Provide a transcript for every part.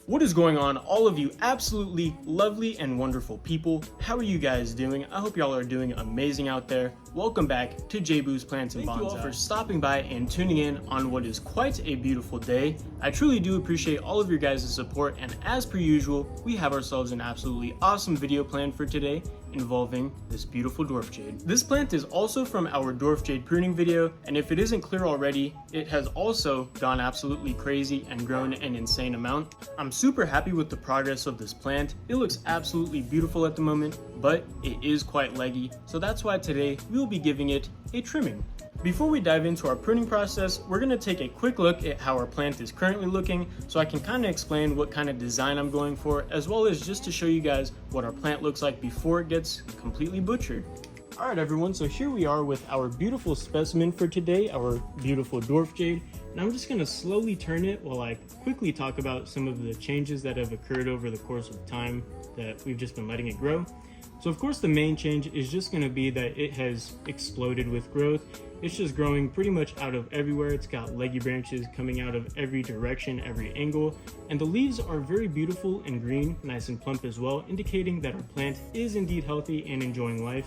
What is going on, all of you absolutely lovely and wonderful people? How are you guys doing? I hope y'all are doing amazing out there. Welcome back to Jay's Plants and Bonsai. Thank you all for stopping by and tuning in on what is quite a beautiful day. I truly do appreciate all of your guys' support, and as per usual, we have ourselves an absolutely awesome video planned for today involving this beautiful dwarf jade. This plant is also from our dwarf jade pruning video, and if it isn't clear already, it has also gone absolutely crazy and grown an insane amount. I'm super happy with the progress of this plant. It looks absolutely beautiful at the moment, but it is quite leggy, so that's why today we'll be giving it a trimming. Before we dive into our pruning process, we're going to take a quick look at how our plant is currently looking so I can kind of explain what kind of design I'm going for, as well as just to show you guys what our plant looks like before it gets completely butchered. Alright everyone, so here we are with our beautiful specimen for today, our beautiful dwarf jade, and I'm just going to slowly turn it while I quickly talk about some of the changes that have occurred over the course of time that we've just been letting it grow. So of course the main change is just going to be that it has exploded with growth. It's just growing pretty much out of everywhere. It's got leggy branches coming out of every direction, every angle, and the leaves are very beautiful and green, nice and plump as well, indicating that our plant is indeed healthy and enjoying life.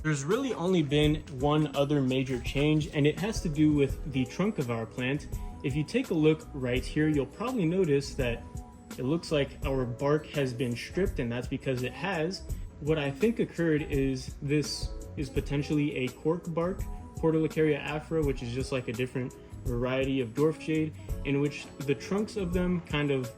There's really only been one other major change, and it has to do with the trunk of our plant. If you take a look right here, you'll probably notice that it looks like our bark has been stripped, and that's because it has. What I think occurred is this is potentially a cork bark, Portulacaria afra, which is just like a different variety of dwarf jade, in which the trunks of them kind of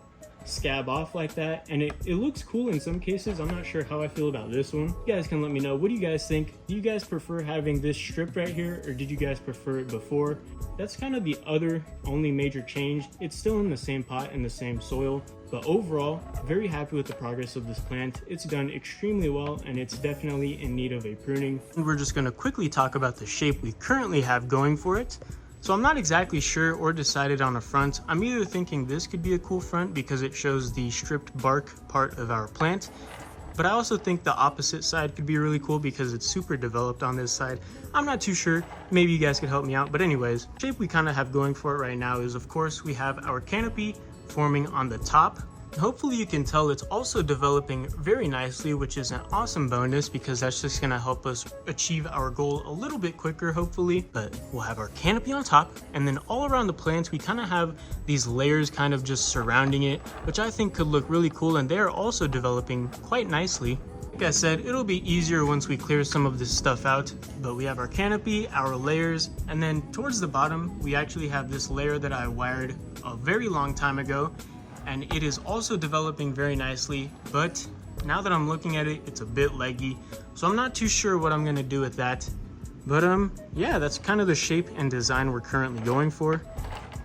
scab off like that, and it looks cool in some cases. I'm not sure how I feel about this one. You guys can let me know. What do you guys think? Do you guys prefer having this strip right here, or did you guys prefer it before? That's kind of the only major change. It's still in the same pot and the same soil, but overall, very happy with the progress of this plant. It's done extremely well, and it's definitely in need of a pruning. And we're just going to quickly talk about the shape we currently have going for it. So I'm not exactly sure or decided on a front. I'm either thinking this could be a cool front because it shows the stripped bark part of our plant, but I also think the opposite side could be really cool because it's super developed on this side. I'm not too sure. Maybe you guys could help me out. But anyways, the shape we kind of have going for it right now is, of course, we have our canopy forming on the top. Hopefully you can tell it's also developing very nicely, which is an awesome bonus because that's just going to help us achieve our goal a little bit quicker, hopefully. But we'll have our canopy on top, and then all around the plant we kind of have these layers kind of just surrounding it, which I think could look really cool, and they're also developing quite nicely. Like I said, it'll be easier once we clear some of this stuff out, but we have our canopy, our layers, and then towards the bottom we actually have this layer that I wired a very long time ago, and it is also developing very nicely, but now that I'm looking at it, it's a bit leggy, so I'm not too sure what I'm going to do with that. But yeah, that's kind of the shape and design we're currently going for.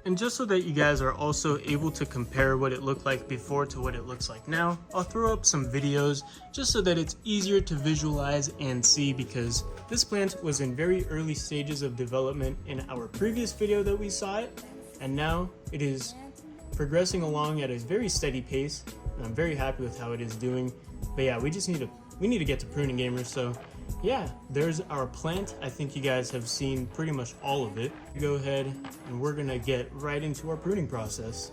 And just so that you guys are also able to compare what it looked like before to what it looks like now, I'll throw up some videos just so that it's easier to visualize and see, because this plant was in very early stages of development in our previous video that we saw it, and now it is progressing along at a very steady pace, and I'm very happy with how it is doing. But yeah, we need to get to pruning, gamers. So yeah, there's our plant. I think you guys have seen pretty much all of it. Go ahead and we're gonna get right into our pruning process.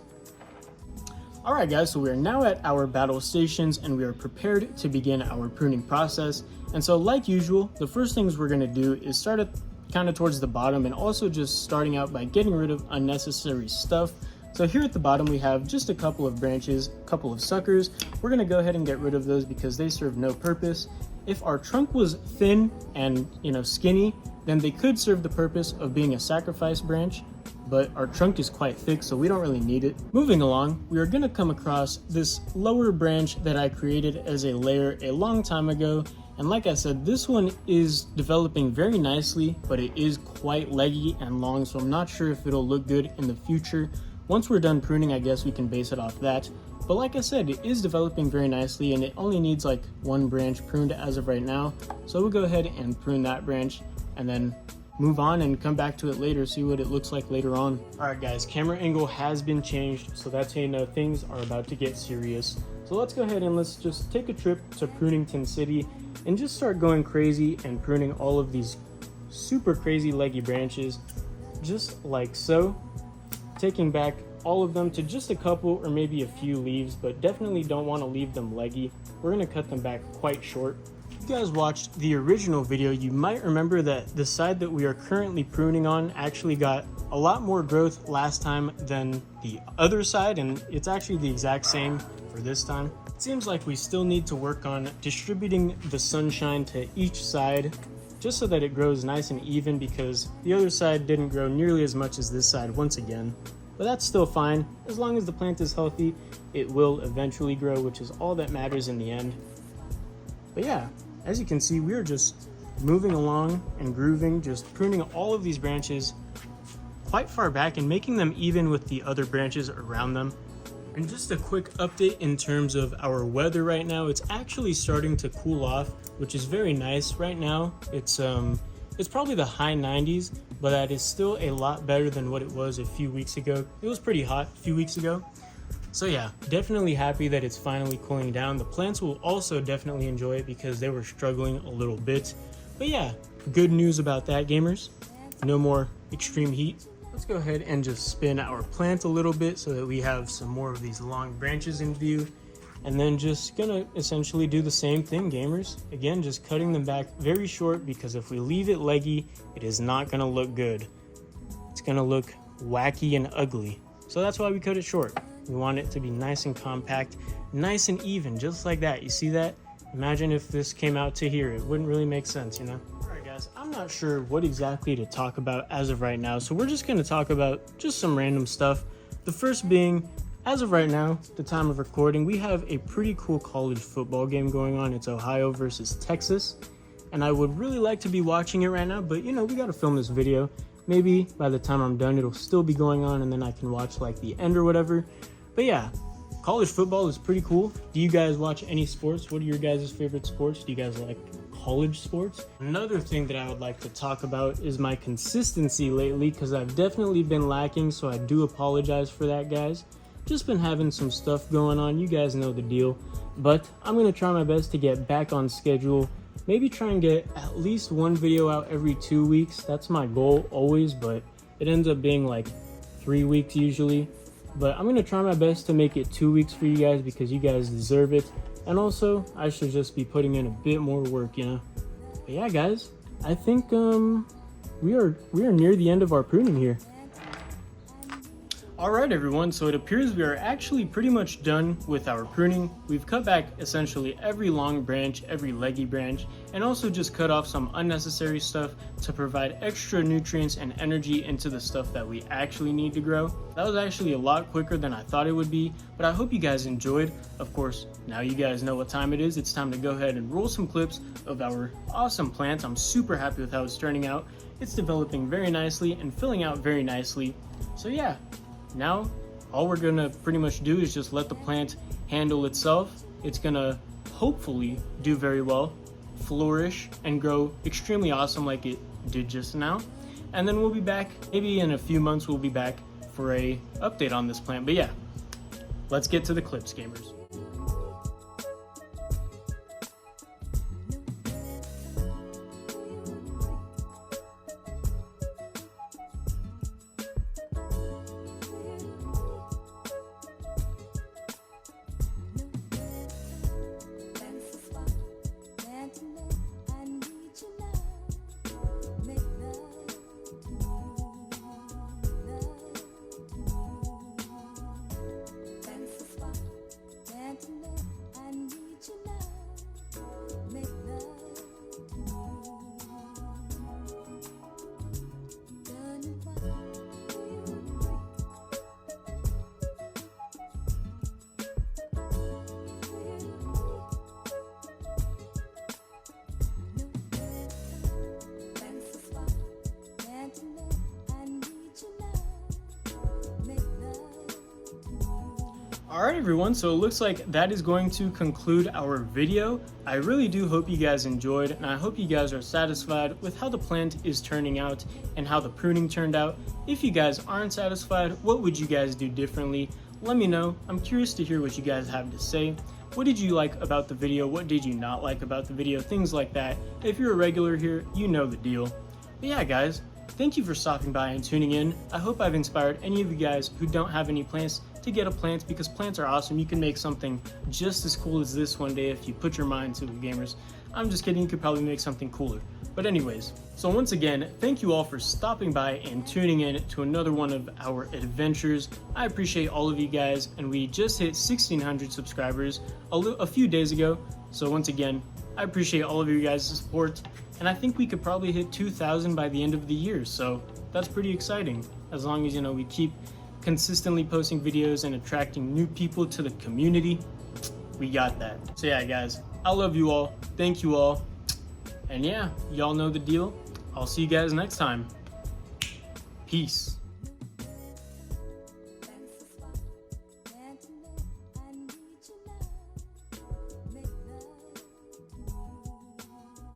Alright guys, so we are now at our battle stations and we are prepared to begin our pruning process. And so like usual, the first things we're gonna do is start at kind of towards the bottom, and also just starting out by getting rid of unnecessary stuff. So here at the bottom we have just a couple of branches, a couple of suckers. We're going to go ahead and get rid of those because they serve no purpose. If our trunk was thin and skinny, then they could serve the purpose of being a sacrifice branch, but our trunk is quite thick, so we don't really need it. Moving along, we are going to come across this lower branch that I created as a layer a long time ago. And like I said, this one is developing very nicely, but it is quite leggy and long, so I'm not sure if it'll look good in the future. Once we're done pruning, I guess we can base it off that. But like I said, it is developing very nicely, and it only needs like one branch pruned as of right now. So we'll go ahead and prune that branch and then move on and come back to it later, see what it looks like later on. Alright guys, camera angle has been changed, so that's how you know things are about to get serious. So let's go ahead and let's just take a trip to Prunington City and just start going crazy and pruning all of these super crazy leggy branches, just like so. Taking back all of them to just a couple or maybe a few leaves, but definitely don't want to leave them leggy. We're going to cut them back quite short. If you guys watched the original video, you might remember that the side that we are currently pruning on actually got a lot more growth last time than the other side, and it's actually the exact same for this time. It seems like we still need to work on distributing the sunshine to each side just so that it grows nice and even, because the other side didn't grow nearly as much as this side once again. But that's still fine. As long as the plant is healthy, it will eventually grow, which is all that matters in the end. But yeah, as you can see, we're just moving along and grooving, just pruning all of these branches quite far back and making them even with the other branches around them. And just a quick update in terms of our weather right now. It's actually starting to cool off, which is very nice. Right now, it's probably the high 90s, but that is still a lot better than what it was a few weeks ago. It was pretty hot a few weeks ago. So yeah, definitely happy that it's finally cooling down. The plants will also definitely enjoy it because they were struggling a little bit. But yeah, good news about that, gamers. No more extreme heat. Let's go ahead and just spin our plant a little bit so that we have some more of these long branches in view. And then just gonna essentially do the same thing, gamers. Again, just cutting them back very short, because if we leave it leggy, it is not gonna look good. It's gonna look wacky and ugly. So that's why we cut it short. We want it to be nice and compact, nice and even, just like that. You see that? Imagine if this came out to here. It wouldn't really make sense, you know? I'm not sure what exactly to talk about as of right now, so we're just going to talk about just some random stuff. The first being, as of right now, the time of recording, we have a pretty cool college football game going on. It's Ohio versus Texas, and I would really like to be watching it right now, but you know, we got to film this video. Maybe by the time I'm done, it'll still be going on, and then I can watch like the end or whatever. But yeah, college football is pretty cool. Do you guys watch any sports? What are your guys' favorite sports? Do you guys like college sports? Another thing that I would like to talk about is my consistency lately, because I've definitely been lacking, so I do apologize for that, guys. Just been having some stuff going on, you guys know the deal, but I'm gonna try my best to get back on schedule. Maybe try and get at least one video out every 2 weeks. That's my goal always, but it ends up being like 3 weeks usually. But I'm gonna try my best to make it 2 weeks for you guys, because you guys deserve it. And also, I should just be putting in a bit more work, you know? But yeah, guys, I think we are near the end of our pruning here. Alright everyone, so it appears we are actually pretty much done with our pruning. We've cut back essentially every long branch, every leggy branch, and also just cut off some unnecessary stuff to provide extra nutrients and energy into the stuff that we actually need to grow. That was actually a lot quicker than I thought it would be, but I hope you guys enjoyed. Of course, now you guys know what time it is. It's time to go ahead and roll some clips of our awesome plant. I'm super happy with how it's turning out. It's developing very nicely and filling out very nicely. So yeah. Now, all we're gonna pretty much do is just let the plant handle itself. It's gonna hopefully do very well, flourish, and grow extremely awesome like it did just now. And then we'll be back, maybe in a few months we'll be back for a update on this plant. But yeah, let's get to the clips, gamers. Alright everyone, so it looks like that is going to conclude our video. I really do hope you guys enjoyed, and I hope you guys are satisfied with how the plant is turning out and how the pruning turned out. If you guys aren't satisfied, what would you guys do differently? Let me know. I'm curious to hear what you guys have to say. What did you like about the video? What did you not like about the video? Things like that. If you're a regular here, you know the deal. But yeah guys, thank you for stopping by and tuning in. I hope I've inspired any of you guys who don't have any plants to get a plant, because plants are awesome. You can make something just as cool as this one day if you put your mind to it, gamers. I'm just kidding, you could probably make something cooler. But anyways, so once again, thank you all for stopping by and tuning in to another one of our adventures. I appreciate all of you guys, and we just hit 1,600 subscribers a few days ago. So once again, I appreciate all of you guys' support, and I think we could probably hit 2,000 by the end of the year. So that's pretty exciting, as long as, we keep consistently posting videos and attracting new people to the community. We got that. So yeah, guys, I love you all. Thank you all. And yeah, y'all know the deal. I'll see you guys next time. Peace.